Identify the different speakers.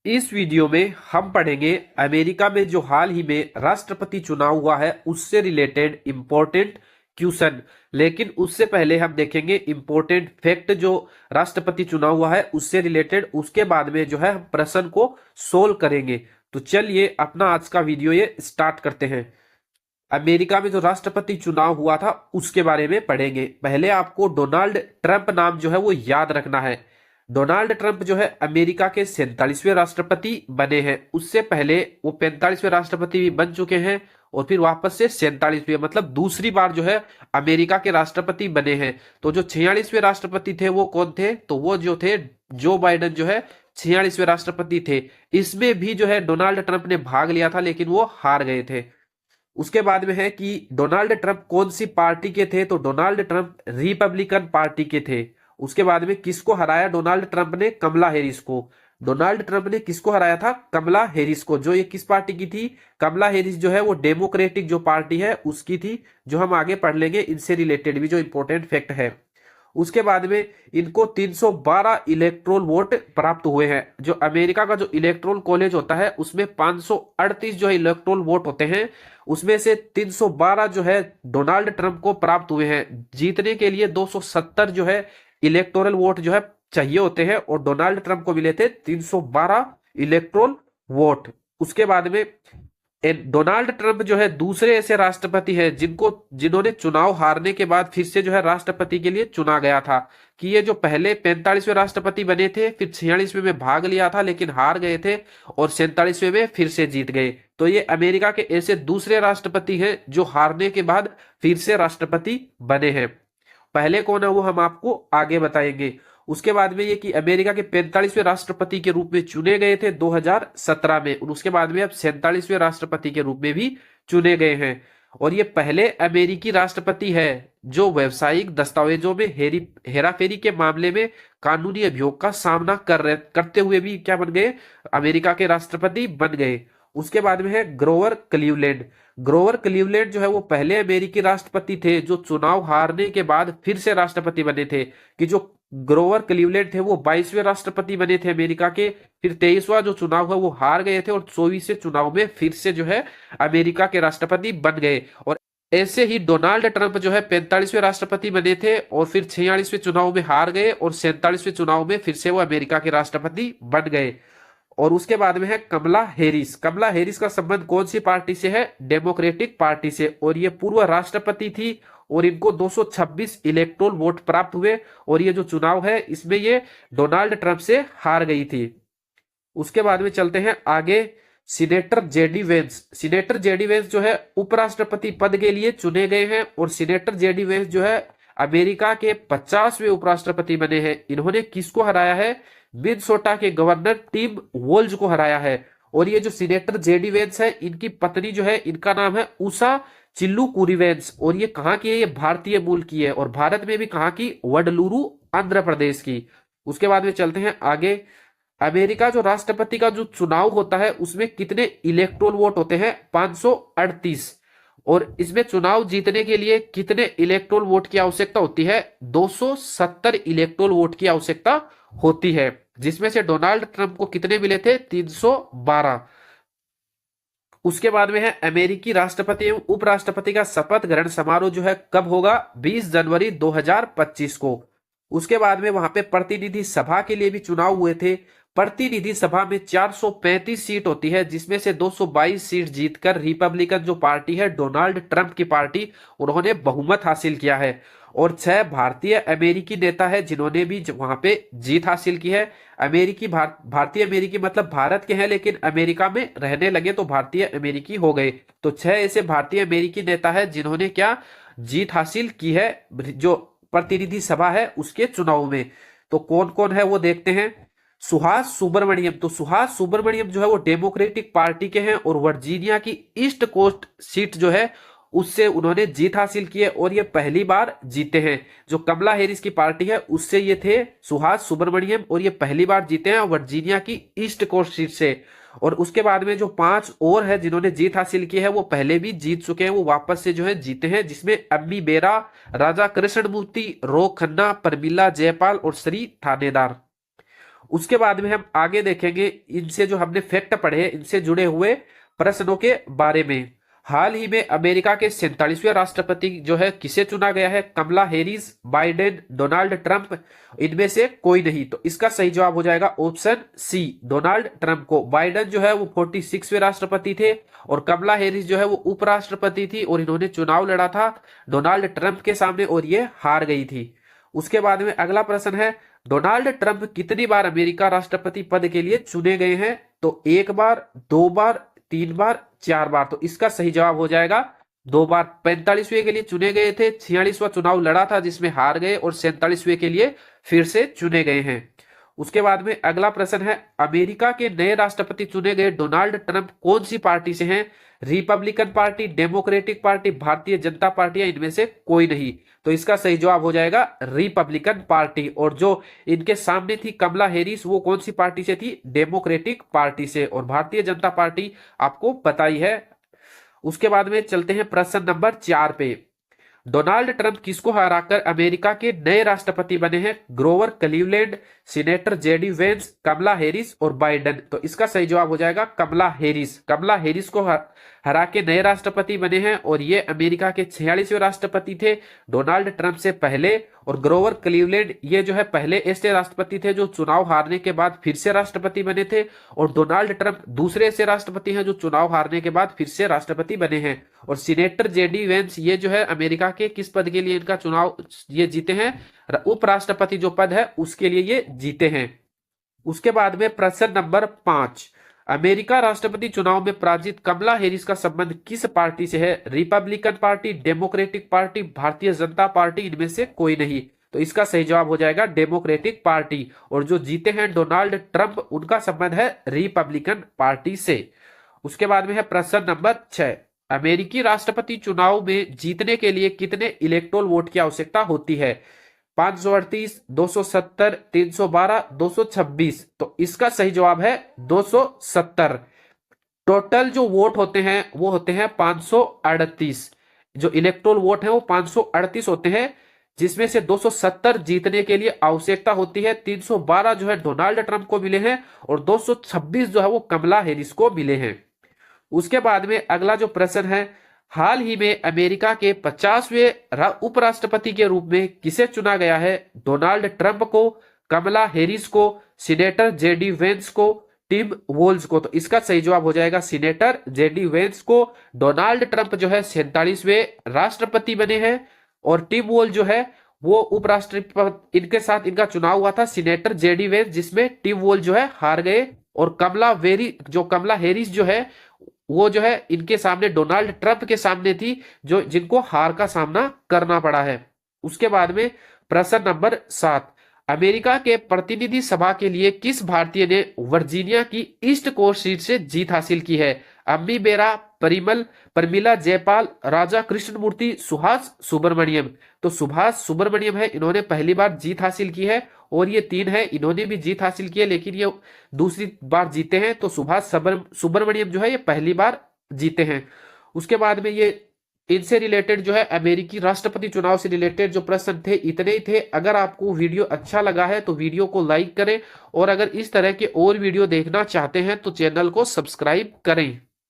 Speaker 1: इस वीडियो में हम पढ़ेंगे अमेरिका में जो हाल ही में राष्ट्रपति चुनाव हुआ है उससे रिलेटेड इंपॉर्टेंट क्वेश्चन। लेकिन उससे पहले हम देखेंगे इंपॉर्टेंट फैक्ट जो राष्ट्रपति चुनाव हुआ है उससे रिलेटेड। उसके बाद में जो है हम प्रश्न को सोल्व करेंगे। तो चलिए अपना आज का वीडियो ये स्टार्ट करते हैं। अमेरिका में जो राष्ट्रपति चुनाव हुआ था उसके बारे में पढ़ेंगे। पहले आपको डोनाल्ड ट्रंप नाम जो है वो याद रखना है। डोनाल्ड ट्रंप जो है अमेरिका के 47वें राष्ट्रपति बने हैं। उससे पहले वो 45वें राष्ट्रपति भी बन चुके हैं और फिर वापस से 47वें मतलब दूसरी बार जो है अमेरिका के राष्ट्रपति बने हैं। तो जो 46वें राष्ट्रपति थे वो कौन थे? तो वो जो थे जो बाइडेन जो है 46वें राष्ट्रपति थे। इसमें भी जो है डोनाल्ड ट्रंप ने भाग लिया था लेकिन वो हार गए थे। उसके बाद में है कि डोनाल्ड ट्रंप कौन सी पार्टी के थे? तो डोनाल्ड ट्रंप रिपब्लिकन पार्टी के थे। उसके बाद में किसको हराया डोनाल्ड ट्रंप ने? कमला हैरिस को। डोनाल्ड ट्रंप ने किसको हराया था? कमला हैरिस को। जो ये किस पार्टी की थी? कमला हैरिस जो है वो डेमोक्रेटिक जो पार्टी है उसकी थी, जो हम आगे पढ़ लेंगे इनसे रिलेटेड भी जो इंपॉर्टेंट फैक्ट है। उसके बाद में इनको 312 इलेक्ट्रोल वोट प्राप्त हुए हैं। जो अमेरिका का जो इलेक्ट्रोल कॉलेज होता है उसमें 538 जो है इलेक्ट्रोल वोट होते हैं, उसमें से 312 जो है डोनाल्ड ट्रंप को प्राप्त हुए हैं। जीतने के लिए 270 जो है इलेक्टोरल वोट जो है चाहिए होते हैं और डोनाल्ड ट्रंप को मिले थे 312 इलेक्ट्रोल वोट। उसके बाद में डोनाल्ड ट्रंप जो है दूसरे ऐसे राष्ट्रपति हैं जिन्होंने चुनाव हारने के बाद फिर से जो है राष्ट्रपति के लिए चुना गया था। कि ये जो पहले 45वें राष्ट्रपति बने थे, फिर 46वें में भाग लिया था लेकिन हार गए थे और 47वें में फिर से जीत गए। तो ये अमेरिका के ऐसे दूसरे राष्ट्रपति हैं जो हारने के बाद फिर से राष्ट्रपति बने हैं। पहले कौन है वो हम आपको आगे बताएंगे। उसके बाद में ये कि अमेरिका के 45वें राष्ट्रपति के रूप में चुने गए थे 2017 में और उसके बाद में अब 47वें राष्ट्रपति के रूप में भी चुने गए हैं। और ये पहले अमेरिकी राष्ट्रपति है जो व्यावसायिक दस्तावेजों में हेराफेरी के मामले में कानूनी अभियोग का सामना करते हुए भी क्या बन गए? अमेरिका के राष्ट्रपति बन गए। उसके बाद में है ग्रोवर क्लीवलैंड। ग्रोवर क्लीवलैंड जो है वो पहले अमेरिकी राष्ट्रपति थे जो चुनाव हारने के बाद फिर से राष्ट्रपति बने थे। कि जो ग्रोवर क्लीवलैंड थे वो 22वें राष्ट्रपति बने थे अमेरिका के। फिर 23वां जो चुनाव है वो हार गए थे और 24वें चुनाव में फिर से जो है अमेरिका के राष्ट्रपति बन गए। और ऐसे ही डोनाल्ड ट्रंप जो है 45वें राष्ट्रपति बने थे और फिर 46वें चुनाव में हार गए और 47वें चुनाव में फिर से वो अमेरिका के राष्ट्रपति बन गए। और उसके बाद में है कमला हैरिस। कमला हैरिस का संबंध कौन सी पार्टी से है? डेमोक्रेटिक पार्टी से। और ये पूर्व राष्ट्रपति थी और इनको 226 इलेक्टोरल वोट प्राप्त हुए और ये जो चुनाव है इसमें ये डोनाल्ड ट्रंप से हार गई थी। उसके बाद में चलते हैं आगे। Senator JD veins. Senator JD veins जो है उपराष्ट्रपति पद के लिए चुने गए हैं और सीनेटर जेडी वेंस जो है अमेरिका के 50वें उपराष्ट्रपति बने हैं। इन्होंने किसको हराया है? मिनेसोटा के गवर्नर टिम वोल्ज को हराया है। और ये जो सीनेटर जेडी वेंस है इनकी पत्नी जो है इनका नाम है उषा चिल्लूकुरी वेंस। और ये कहाँ की है? ये भारतीय मूल की है और भारत में भी कहाँ की? वडलूरू आंध्र प्रदेश की। उसके बाद में चलते हैं आगे। अमेरिका जो राष्ट्रपति का जो चुनाव होता है उसमें कितने इलेक्टोरल वोट होते हैं? 538। और इसमें चुनाव जीतने के लिए कितने इलेक्टोरल वोट की आवश्यकता होती है? 270 इलेक्टोरल वोट की आवश्यकता होती है, जिसमें से डोनाल्ड ट्रंप को कितने मिले थे? 312। उसके बाद में है अमेरिकी राष्ट्रपति एवं उपराष्ट्रपति का शपथ ग्रहण समारोह जो है कब होगा? 20 जनवरी 2025 को। उसके बाद में वहां पे प्रतिनिधि सभा के लिए भी चुनाव हुए थे। प्रतिनिधि सभा में 435 सीट होती है जिसमें से 222 सीट जीतकर रिपब्लिकन जो पार्टी है डोनाल्ड ट्रंप की पार्टी उन्होंने बहुमत हासिल किया है। और 6 भारतीय अमेरिकी नेता है जिन्होंने भी वहां पे जीत हासिल की है। भारतीय अमेरिकी मतलब भारत के हैं लेकिन अमेरिका में रहने लगे तो भारतीय अमेरिकी हो गए। तो 6 ऐसे भारतीय अमेरिकी नेता है जिन्होंने क्या जीत हासिल की है जो प्रतिनिधि सभा है उसके चुनाव में। तो कौन कौन है वो देखते हैं। सुहास सुब्रमण्यम। तो सुहास सुब्रमण्यम जो है वो डेमोक्रेटिक पार्टी के हैं और वर्जीनिया की ईस्ट कोस्ट सीट जो है उससे उन्होंने जीत हासिल की है और ये पहली बार जीते हैं। जो कमला हैरिस की पार्टी है उससे ये थे सुहास सुब्रमण्यम और ये पहली बार जीते हैं वर्जीनिया की ईस्ट कोस्ट सीट से। और उसके बाद में जो 5 और है जिन्होंने जीत हासिल की है वो पहले भी जीत चुके हैं, वो वापस से जो है जीते हैं, जिसमें अम्मी बेरा, राजा कृष्णमूर्ति, रो खन्ना, परमिला जयपाल और श्री थानेदार। उसके बाद में हम आगे देखेंगे इनसे जो हमने फैक्ट पढ़े हैं इनसे जुड़े हुए प्रश्नों के बारे में। हाल ही में अमेरिका के 47वें राष्ट्रपति जो है किसे चुना गया है? कमला हैरिस, बाइडेन, डोनाल्ड ट्रंप, इनमें से कोई नहीं। तो इसका सही जवाब हो जाएगा ऑप्शन सी, डोनाल्ड ट्रंप को। बाइडेन जो है वो 46वें राष्ट्रपति थे और कमला हैरिस जो है वो उपराष्ट्रपति थी और इन्होंने चुनाव लड़ा था डोनाल्ड ट्रंप के सामने और ये हार गई थी। उसके बाद में अगला प्रश्न है, डोनाल्ड ट्रंप कितनी बार अमेरिका राष्ट्रपति पद के लिए चुने गए हैं? तो 1 बार, 2 बार, 3 बार, 4 बार। तो इसका सही जवाब हो जाएगा 2 बार। 45वें के लिए चुने गए थे, 46वां चुनाव लड़ा था जिसमें हार गए और 47वें के लिए फिर से चुने गए हैं। उसके बाद में अगला प्रश्न है, अमेरिका के नए राष्ट्रपति चुने गए डोनाल्ड ट्रंप कौन सी पार्टी से हैं? Republican party, democratic party, Bharatiya Janata party या इनमें से कोई नहीं। तो इसका सही जवाब हो जाएगा रिपब्लिकन पार्टी। और जो इनके सामने थी कमला हैरिस वो कौन सी पार्टी से थी? डेमोक्रेटिक पार्टी से। और भारतीय जनता पार्टी आपको पता ही है। उसके बाद में चलते हैं प्रश्न नंबर 4 पे। डोनाल्ड ट्रंप किसको हराकर अमेरिका के नए राष्ट्रपति बने हैं? Grover Cleveland, senator JD Vance, Kamala Harris और बाइडेन। तो इसका सही जवाब हो जाएगा कमला हैरिस। कमला हैरिस को हरा के नए राष्ट्रपति बने हैं और ये अमेरिका के 46वें राष्ट्रपति थे डोनाल्ड ट्रंप से पहले। और ग्रोवर क्लीवलैंड ये जो है पहले ऐसे राष्ट्रपति थे जो चुनाव हारने के बाद फिर से राष्ट्रपति बने थे और डोनाल्ड ट्रंप दूसरे ऐसे राष्ट्रपति हैं जो चुनाव हारने के बाद फिर से राष्ट्रपति बने हैं। और सीनेटर जेडी वेंस ये जो है अमेरिका के किस पद के लिए इनका चुनाव ये जीते हैं? उपराष्ट्रपति जो पद है उसके लिए ये जीते हैं। उसके बाद में प्रश्न नंबर 5, अमेरिका राष्ट्रपति चुनाव में पराजित कमला हैरिस का संबंध किस पार्टी से है? Republican party, democratic party, Bharatiya Janata party, इनमें से कोई नहीं। तो इसका सही जवाब हो जाएगा डेमोक्रेटिक पार्टी। और जो जीते हैं डोनाल्ड ट्रंप उनका संबंध है रिपब्लिकन पार्टी से। उसके बाद में है प्रश्न नंबर 6, अमेरिकी राष्ट्रपति चुनाव में जीतने के लिए कितने इलेक्टोरल वोट की आवश्यकता होती है? 538, 270, 312, 226। तो इसका सही जवाब है 270। टोटल जो वोट होते हैं वो होते हैं 538। जो इलेक्टोरल वोट है वो 538 होते हैं जिसमें से 270 जीतने के लिए आवश्यकता होती है। 312 जो है डोनाल्ड ट्रंप को मिले हैं और 226 जो है वो कमला हैरिस को मिले हैं। उसके बाद में अगला जो प्रश्न है, हाल ही में अमेरिका के 50वें उपराष्ट्रपति के रूप में किसे चुना गया है? डोनाल्ड ट्रंप को, कमला हैरिस को, सीनेटर जेडी वेंस को, टिम वॉल्ज को। तो इसका सही जवाब हो जाएगा सीनेटर जेडी वेंस को। डोनाल्ड ट्रंप जो है 47वें राष्ट्रपति बने हैं और टिम वॉल्ज जो है वो उपराष्ट्रपति, इनके साथ इनका चुनाव हुआ था सीनेटर जेडी वेंस जिसमें टिम वॉल्ज जो है हार गए और कमला हैरिस जो है वो जो है इनके सामने डोनाल्ड ट्रंप के सामने थी जो जिनको हार का सामना करना पड़ा है। उसके बाद में प्रश्न नंबर 7, अमेरिका के प्रतिनिधि सभा के लिए किस भारतीय ने वर्जीनिया की ईस्ट कोस्ट सीट से जीत हासिल की है? अम्मी बेरा, परमिला जयपाल, राजा कृष्णमूर्ति, सुभाष सुब्रमण्यम। तो सुभाष सुब्रमण्यम है, इन्होंने पहली बार जीत हासिल की है और ये 3 है इन्होंने भी जीत हासिल की है लेकिन ये दूसरी बार जीते हैं। तो सुभाष सुब्रमण्यम जो है ये पहली बार जीते हैं। उसके बाद में ये इनसे रिलेटेड जो है अमेरिकी राष्ट्रपति चुनाव से रिलेटेड जो प्रश्न थे इतने ही थे। अगर आपको वीडियो अच्छा लगा है तो वीडियो को लाइक करें और अगर इस तरह के और वीडियो देखना चाहते हैं तो चैनल को सब्सक्राइब करें।